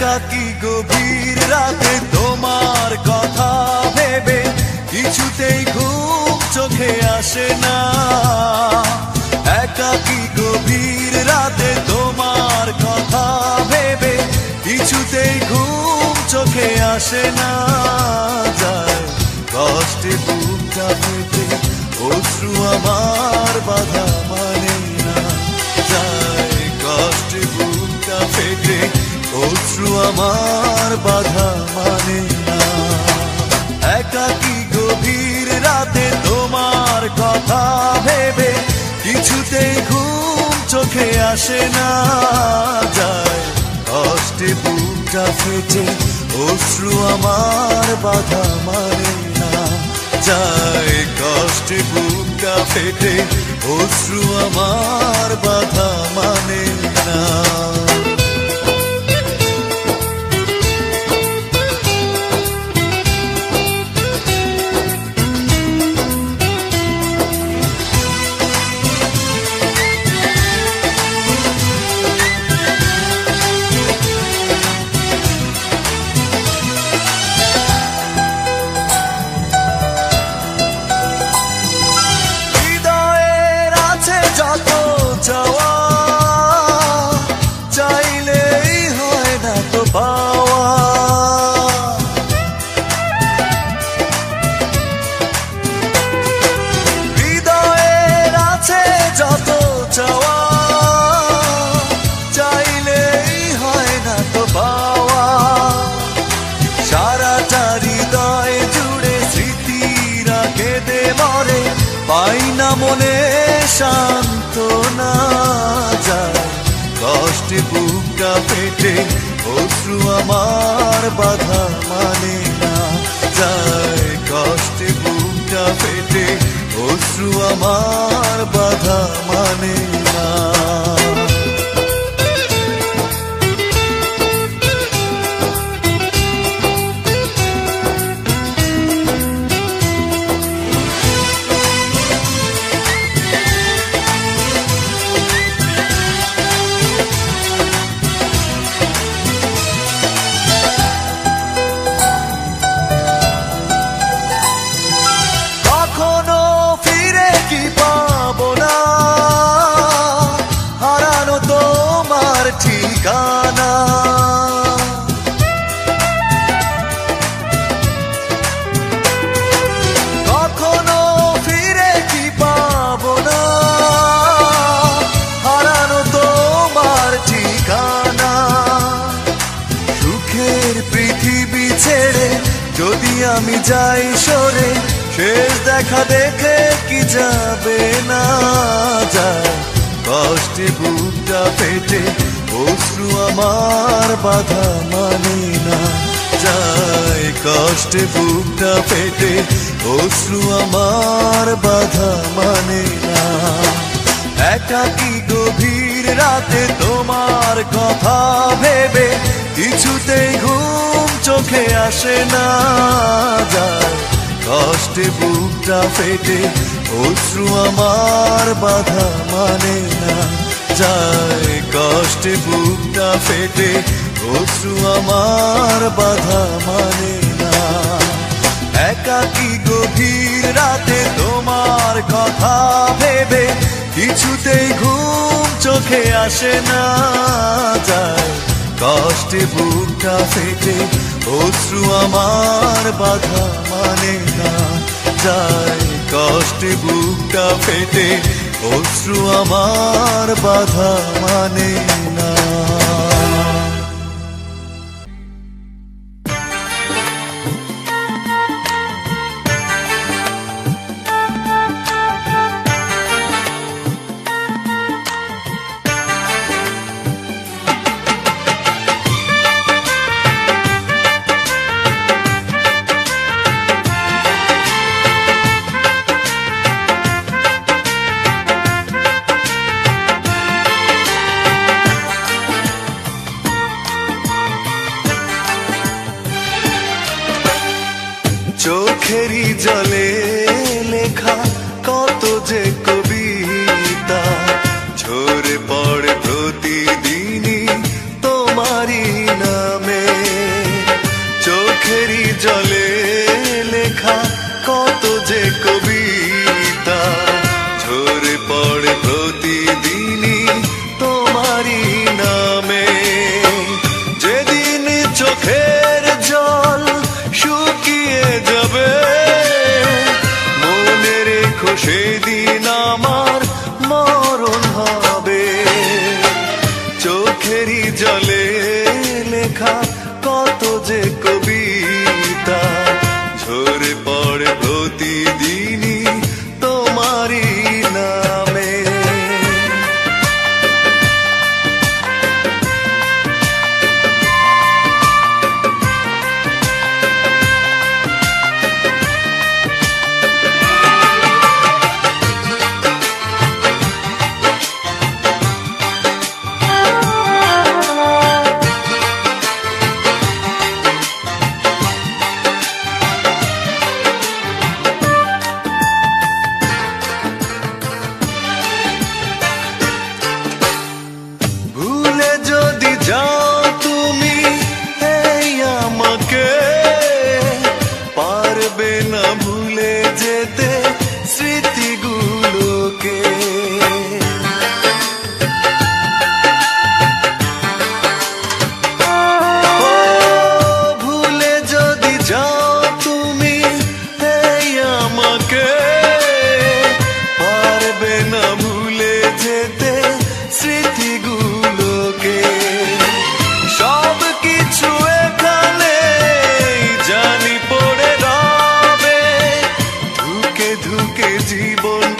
একাকী গভীর রাতে তোমার কথা ভেবে কিছুতেই ঘুম চোখে আসে না। একাকী গভীর রাতে তোমার কথা ভেবে কিছুতেই ঘুম চোখে আসে না। যায় কষ্টে বুকটা ফেটে অশ্রু আমার বাধা মানে না। যায় কষ্টে বুকটা ফেটে অশ্রু আমার বাধা মানে না। একাকী গভীর রাতে তোমার কথা ভেবে কিছুতেই ঘুম চোখে আসে না। যায় কষ্টে বুকটা ফেটে অশ্রু আমার বাধা মানে না। যায় কষ্টে বুকটা ফেটে অশ্রু আমার বাধা মানে না। চাইলেই হয় না তো পাওয়া। হৃদয়ের আছে যত চাওয়া, চাইলেই হয় না তো পাওয়া। সারাটা হৃদয় জুড়ে স্মৃতিরা কেঁদে মরে, পাই না মনে সান্ত্বনা। যায় কষ্টে বুকটা ফেটে অশ্রু আমার বাধা মানে না। যায় কষ্টে বুকটা ফেটে অশ্রু আমার বাধা মানে না। ঠিকানা কখনো ফিরে কি পাবো না, হারানো তোমার ঠিকানা। সুখের পৃথিবী ছেড়ে যদি আমি যাই সরে, শেষ দেখা দেখে কি যাবে না। যায় কষ্টে বুকটা ফেটে অশ্রু আমার বাধা মানে না। যায় কষ্টে বুকটা ফেটে অশ্রু আমার বাধা মানে না। একাকী গভীর রাতে তোমার কথা ভেবে কিছুতেই ঘুম চোখে আসে না। যায় কষ্টে বুকটা ফেটে অশ্রু আমার বাধা মানে না। যায় কষ্টে বুকটা ফেটে অশ্রু আমার বাধা মানে না। একাকী গভীর রাতে তোমার কথা ভেবে কিছুতেই ঘুম চোখে আসে না। যায় কষ্টে বুকটা ফেটে অশ্রু আমার বাধা মানে না। যায় কষ্টে বুকটা ফেটে অশ্রু আমার বাধা মানে না। চোখেরই জলে লেখা কত যে কবিতা ঝরে পড়ে প্রতিদিনই তোমারই নামে।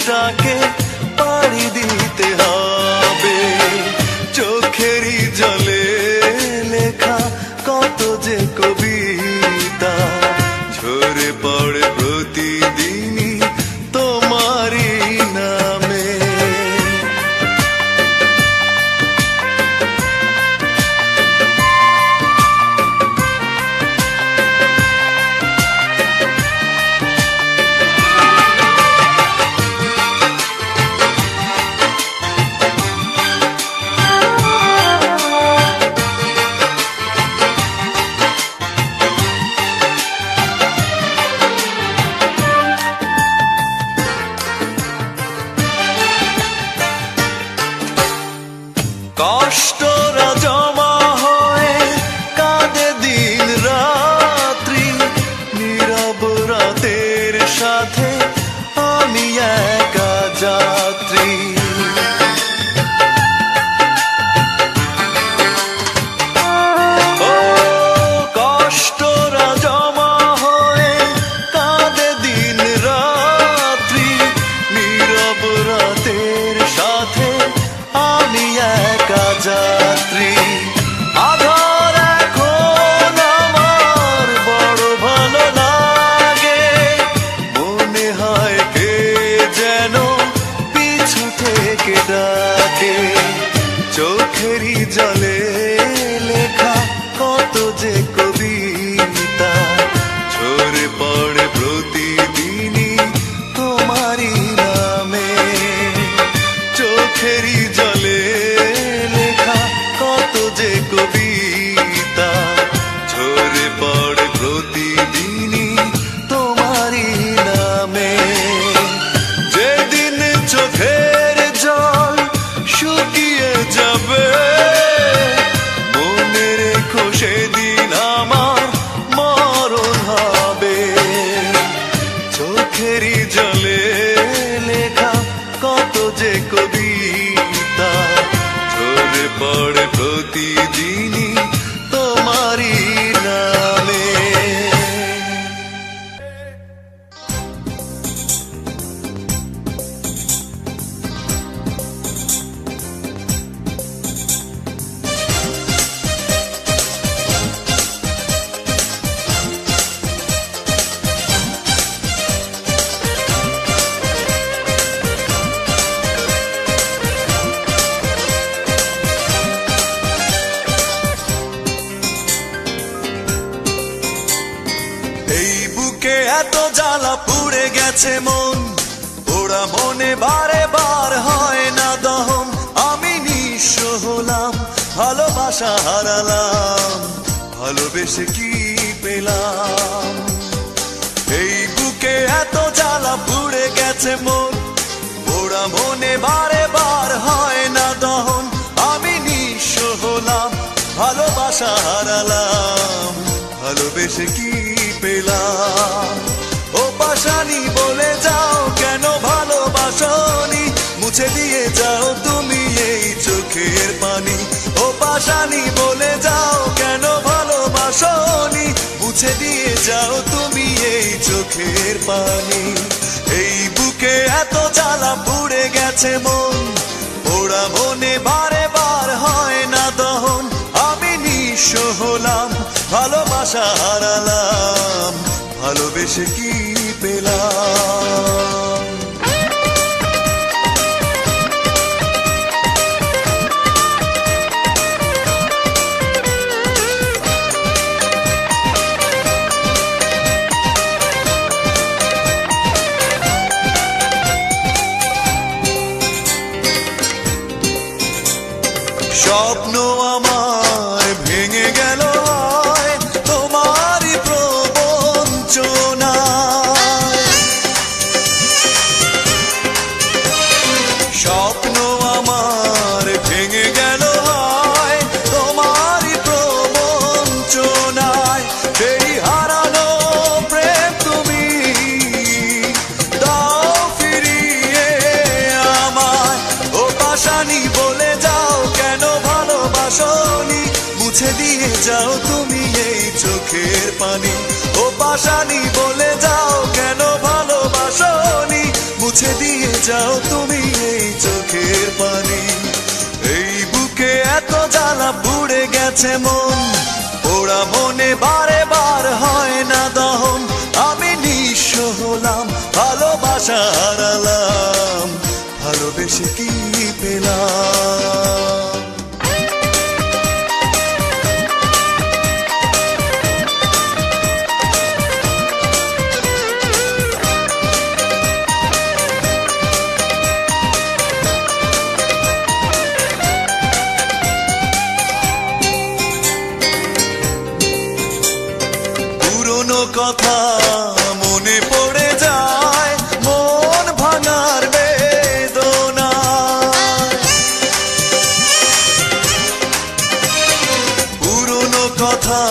সমুদ্রটাকে পাড়ি দিতে হবে। চোখেরই জলে লেখা কত যে কবিতা ঝরে পড়ে প্রতিদিনই তোমারই নামে। কষ্টরা জমা হয়ে কাঁদে দিন রাত্রি, নীরব রাতের সাথে আমি একা যাত্রী। ও কষ্টরা জমা হয়ে কাঁদে দিন রাত্রি, নীরব রাতের সাথে আমি একা যাত্রী। আধার এখন আমার বড় ভালো লাগে, মনে হয় কে যেন পিছু থেকে ডাকে। চোখেরই জলে লেখা কত যে কবিতা ঝরে পড়ে প্রতিদিনই তোমারই নামে। চোখেরই জলে লেখা কত যে কবিতা ঝরে পড়ে প্রতিদিনই তোমারই নামে। যেদিন চোখের জল শুকিয়ে যাবে, মনে রেখো সেদিন আমার মরণ হবে। চোখেরই জলে লেখা কত যে কবিতা ঝরে পড়ে প্রতিদিনই তোমারই নামে। এই বুকে এত জ্বালা পুড়ে গেছে মন, ওরা মনে বারে বার হয় না দহন। আমি নিঃস্ব হলাম, ভালোবাসা হারালাম, ভালোবেসে কি পেলাম। এই বুকে এত জ্বালা পুড়ে গেছে মন, ওরা মনে বারে বার হয় না দহন। আমি নিঃস্ব হলাম, ভালোবাসা হারালাম, ভালোবেসে কি পেলাম। ও পাশানি বলে যাও কেন ভালোবাসনি, মুছে দিয়ে যাও তুমি এই চোখের পানি। ও পাশানি বলে যাও কেন ভালোবাসনি, মুছে দিয়ে যাও তুমি এই চোখের পানি। এই বুকে এত জ্বালা পুড়ে গেছে মন, ওরা মনে বারে বার হয় না দহন। আমি নিঃস্ব হলাম, ভালোবাসা হারালাম, ভালোবেসে কি পেলাম। স্বপ্ন আমার ভেঙে গেল তোমারই প্রবঞ্চনায়। স্বপ্ন আমার ভেঙে গেল তোমারই প্রবঞ্চনায়। সেই হারানো প্রেম তুমি দাও ফিরিয়ে আমায়। ও পাশানি বলে যাও কেন ভালোবাসনি, মুছে দিয়ে যাও তুমি এই চোখের পানি। ও পাশানি বলে যাও কেন ভালোবাসনি, মুছে দিয়ে যাও তুমি এই চোখের পানি। এই বুকে এত জ্বালা পুড়ে গেছে মন, পোড়া মনে বারে বার হয় না দহন। আমি নিঃস্ব হলাম, ভালোবাসা হারালাম, ভালোবেসে কি পেলাম? পুরনো কথা মনে পড়ে যায়, মন ভাঙার বেদনা। পুরনো কথা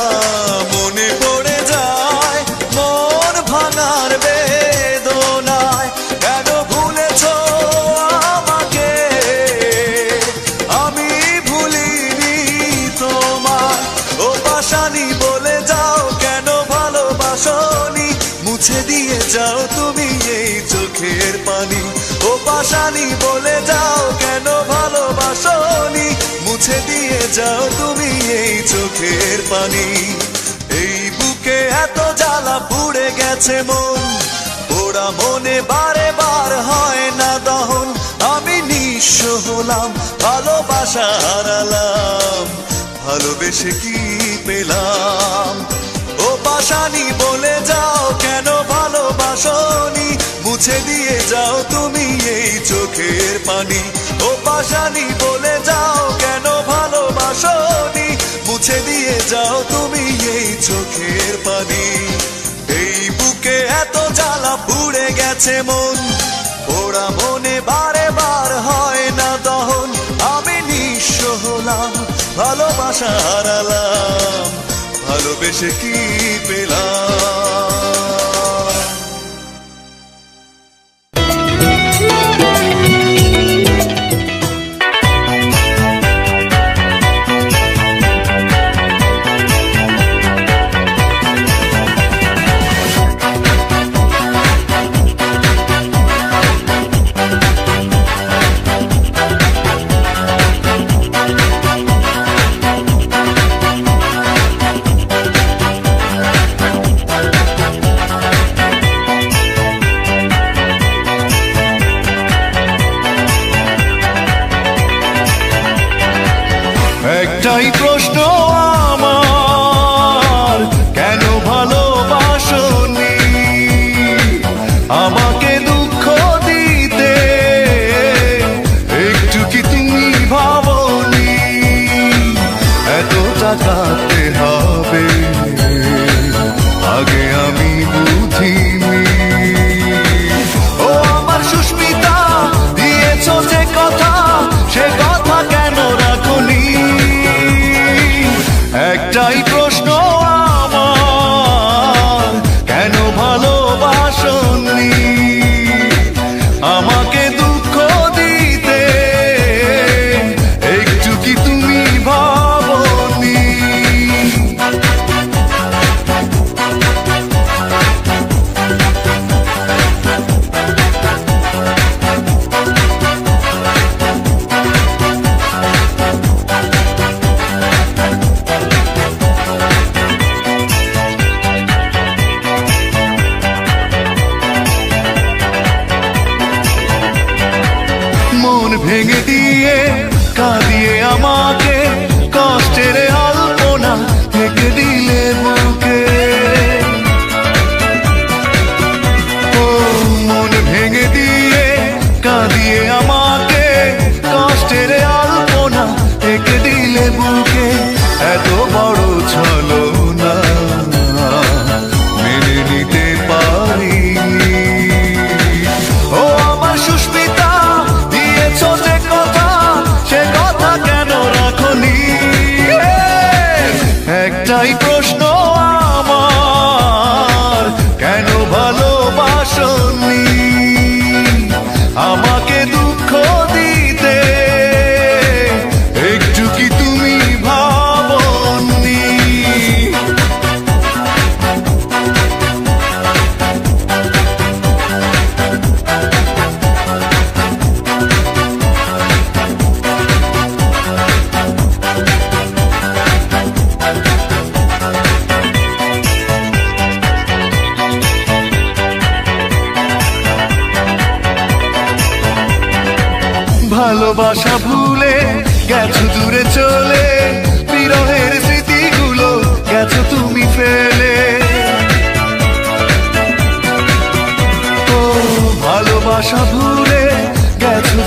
মনে পড়ে যায়, মন ভাঙার বেদনায়। কেন ভুলেছো আমাকে, আমি ভুলিনি তোমায়। ও পাশানি বলে যাও কেন ভালোবাসনি, মুছে দিয়ে যাও তুমি এই চোখের পানি। ও পাশানি বলে যাও কেন ভালোবাসনি, মুছে দিয়ে যাও তুমি এই চোখের পানি। এই বুকে এত জ্বালা পুড়ে গেছে মন, পোড়া মনে বারে বার হয় না দহন। আমি নিঃস্ব হলাম, ভালোবাসা হারালাম, ভালোবেসে কি পেলাম? ও পাশানি বলে যাও কেন ভালোবাসনি, মুছে দিয়ে যাও তুমি এই চোখের পানি। ও পাশানি বলে যাও কেন ভালোবাসনি, মুছে দিয়ে যাও তুমি এই চোখের পানি। এই বুকে এত জ্বালা পুড়ে গেছে মন, পোড়া মনে বারে বার হয় না দহন। আমি নিঃস্ব হলাম, ভালোবাসা হারালাম, ভালোবেসে কি পেলাম? একটাই প্রশ্ন আমার, কেন ভালোবাসনি আমাকে দুঃখ দিতে? একটু কি তুমি ভাবনি এতটা কাঁদতে হবে? আগে আমি বুঝিনি। ও আমার সুস্মিতা, দিয়েছ যে কথা, সে কথা কেন রাখনি? একটাই প্রশ্ন আমার, কেন ভালোবাসনি আমাকে দুঃখ দিতে? একটু কি তুমি ভাবনি? মন ভেঙে দিয়ে কাঁদিয়ে আমাকে কষ্টের আলপনা থেকে দিলে বুকে। ও মন ভেঙে দিয়ে কাঁদিয়ে আমাকে কষ্টের আলপনা থেকে দিলে বুকে। এত বড় ছলনা মেনে নিতে পারিনি। ও আমার সুস্মিতা, দিয়েছ যে কথা, সে কথা কেন রাখনি? একটাই প্রশ্ন আমার, কেন ভালোবাসনি আমাকে দুঃখ ভালোবাসা ভুলে গেছো দূরে চলে, বিরহের স্মৃতিগুলো গেছো তুমি ফেলে। ও ভালোবাসা ভুলে গেছো